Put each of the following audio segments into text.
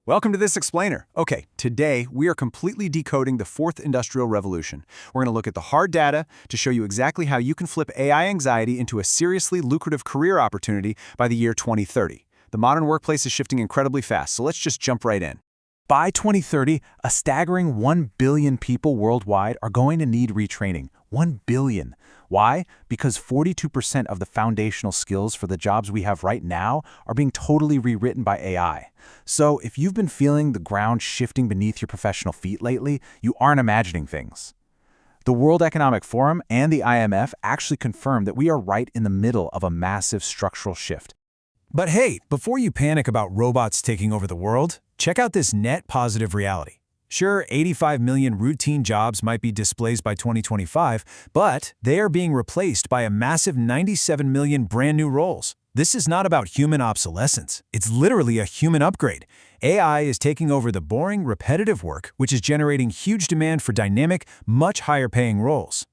Welcome to This Explainer. Okay, today we are completely decoding the fourth industrial revolution. We're going to look at the hard data to show you exactly how you can flip AI anxiety into a seriously lucrative career opportunity by the year 2030. The modern workplace is shifting incredibly fast, so let's just jump right in. By 2030, a staggering 1 billion people worldwide are going to need retraining. 1 billion. Why? Because 42% of the foundational skills for the jobs we have right now are being totally rewritten by AI. So if you've been feeling the ground shifting beneath your professional feet lately, you aren't imagining things. The World Economic Forum and the IMF actually confirmed that we are right in the middle of a massive structural shift. But hey, before you panic about robots taking over the world, check out this net positive reality. Sure, 85 million routine jobs might be displaced by 2025, but they are being replaced by a massive 97 million brand new roles. This is not about human obsolescence. It's literally a human upgrade. AI is taking over the boring, repetitive work, which is generating huge demand for dynamic, much higher paying roles.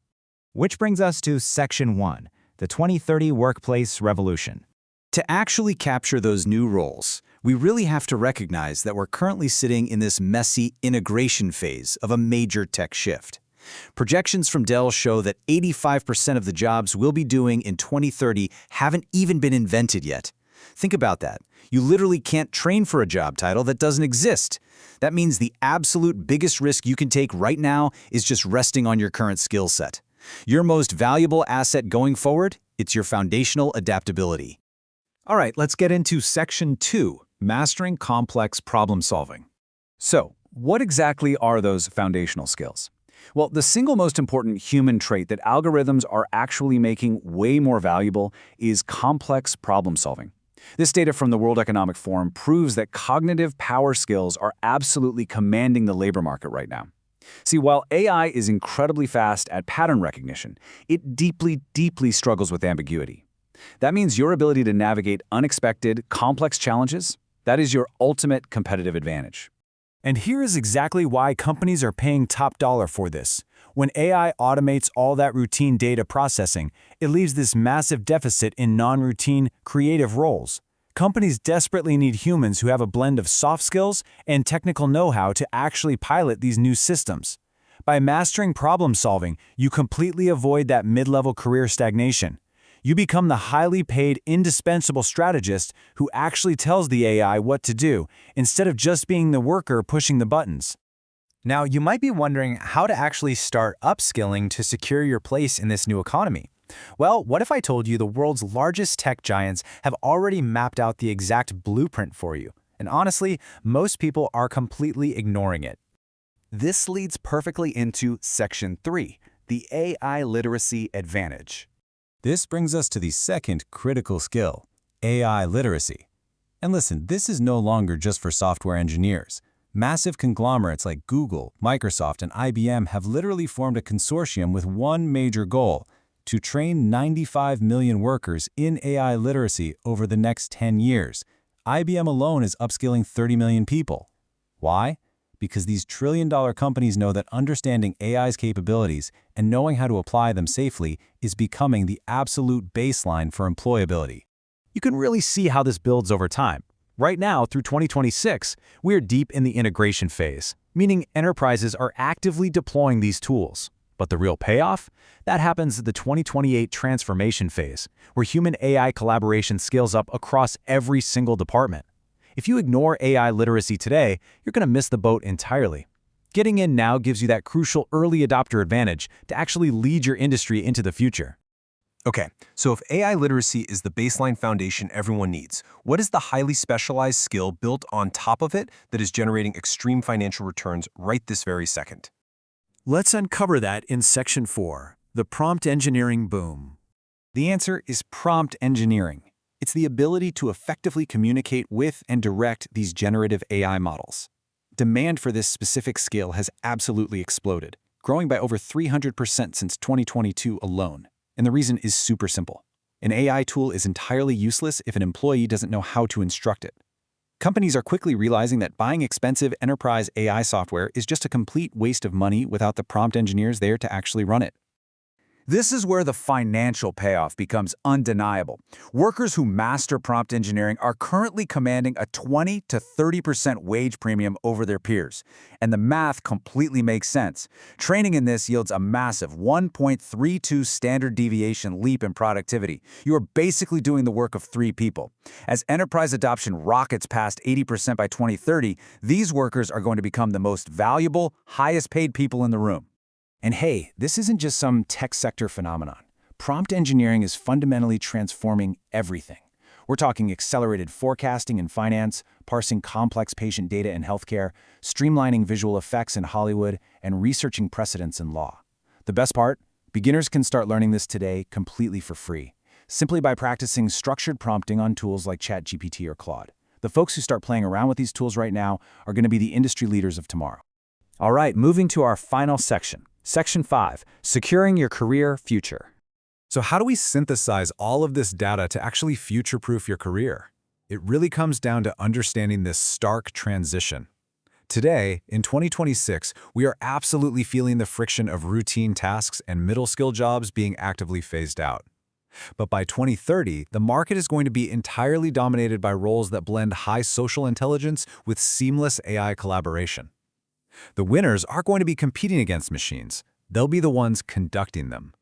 Which brings us to Section 1, the 2030 Workplace Revolution. To actually capture those new roles, we really have to recognize that we're currently sitting in this messy integration phase of a major tech shift. Projections from Dell show that 85% of the jobs we'll be doing in 2030 haven't even been invented yet. Think about that. You literally can't train for a job title that doesn't exist. That means the absolute biggest risk you can take right now is just resting on your current skill set. Your most valuable asset going forward, it's your foundational adaptability. All right, let's get into Section 2, Mastering Complex Problem Solving. So, what exactly are those foundational skills? Well, the single most important human trait that algorithms are actually making way more valuable is complex problem solving. This data from the World Economic Forum proves that cognitive power skills are absolutely commanding the labor market right now. See, while AI is incredibly fast at pattern recognition, it deeply struggles with ambiguity. That means your ability to navigate unexpected, complex challenges, that is your ultimate competitive advantage. And here is exactly why companies are paying top dollar for this. When AI automates all that routine data processing, it leaves this massive deficit in non-routine, creative roles. Companies desperately need humans who have a blend of soft skills and technical know-how to actually pilot these new systems. By mastering problem solving, you completely avoid that mid-level career stagnation. You become the highly paid, indispensable strategist who actually tells the AI what to do, instead of just being the worker pushing the buttons. Now, you might be wondering how to actually start upskilling to secure your place in this new economy. Well, what if I told you the world's largest tech giants have already mapped out the exact blueprint for you? And honestly, most people are completely ignoring it. This leads perfectly into Section 3, the AI literacy advantage. This brings us to the second critical skill, AI literacy. And listen, this is no longer just for software engineers. Massive conglomerates like Google, Microsoft, and IBM have literally formed a consortium with one major goal: to train 95 million workers in AI literacy over the next 10 years. IBM alone is upskilling 30 million people. Why? Because these trillion-dollar companies know that understanding AI's capabilities and knowing how to apply them safely is becoming the absolute baseline for employability. You can really see how this builds over time. Right now, through 2026, we're deep in the integration phase, meaning enterprises are actively deploying these tools. But the real payoff? That happens at the 2028 transformation phase, where human-AI collaboration scales up across every single department. If you ignore AI literacy today, you're going to miss the boat entirely. Getting in now gives you that crucial early adopter advantage to actually lead your industry into the future. Okay, so if AI literacy is the baseline foundation everyone needs, what is the highly specialized skill built on top of it that is generating extreme financial returns right this very second? Let's uncover that in Section 4, the prompt engineering boom. The answer is prompt engineering. It's the ability to effectively communicate with and direct these generative AI models. Demand for this specific skill has absolutely exploded, growing by over 300% since 2022 alone. And the reason is super simple. An AI tool is entirely useless if an employee doesn't know how to instruct it. Companies are quickly realizing that buying expensive enterprise AI software is just a complete waste of money without the prompt engineers there to actually run it. This is where the financial payoff becomes undeniable. Workers who master prompt engineering are currently commanding a 20 to 30% wage premium over their peers. And the math completely makes sense. Training in this yields a massive 1.32 standard deviation leap in productivity. You are basically doing the work of 3 people. As enterprise adoption rockets past 80% by 2030, these workers are going to become the most valuable, highest paid people in the room. And hey, this isn't just some tech sector phenomenon. Prompt engineering is fundamentally transforming everything. We're talking accelerated forecasting in finance, parsing complex patient data in healthcare, streamlining visual effects in Hollywood, and researching precedents in law. The best part? Beginners can start learning this today completely for free, simply by practicing structured prompting on tools like ChatGPT or Claude. The folks who start playing around with these tools right now are going to be the industry leaders of tomorrow. All right, moving to our final section. Section 5, Securing Your Career Future. So how do we synthesize all of this data to actually future-proof your career? It really comes down to understanding this stark transition. Today, in 2026, we are absolutely feeling the friction of routine tasks and middle-skill jobs being actively phased out. But by 2030, the market is going to be entirely dominated by roles that blend high social intelligence with seamless AI collaboration. The winners aren't going to be competing against machines. They'll be the ones conducting them.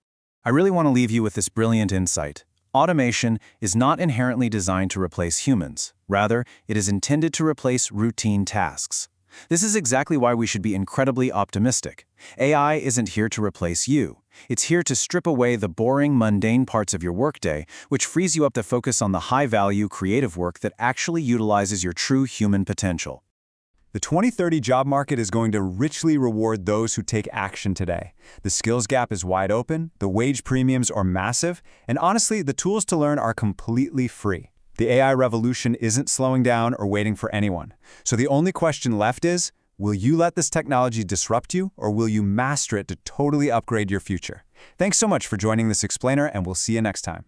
I really want to leave you with this brilliant insight. Automation is not inherently designed to replace humans. Rather, it is intended to replace routine tasks. This is exactly why we should be incredibly optimistic. AI isn't here to replace you. It's here to strip away the boring, mundane parts of your workday, which frees you up to focus on the high-value, creative work that actually utilizes your true human potential. The 2030 job market is going to richly reward those who take action today. The skills gap is wide open, the wage premiums are massive, and honestly, the tools to learn are completely free. The AI revolution isn't slowing down or waiting for anyone. So the only question left is, will you let this technology disrupt you, or will you master it to totally upgrade your future? Thanks so much for joining this explainer, and we'll see you next time.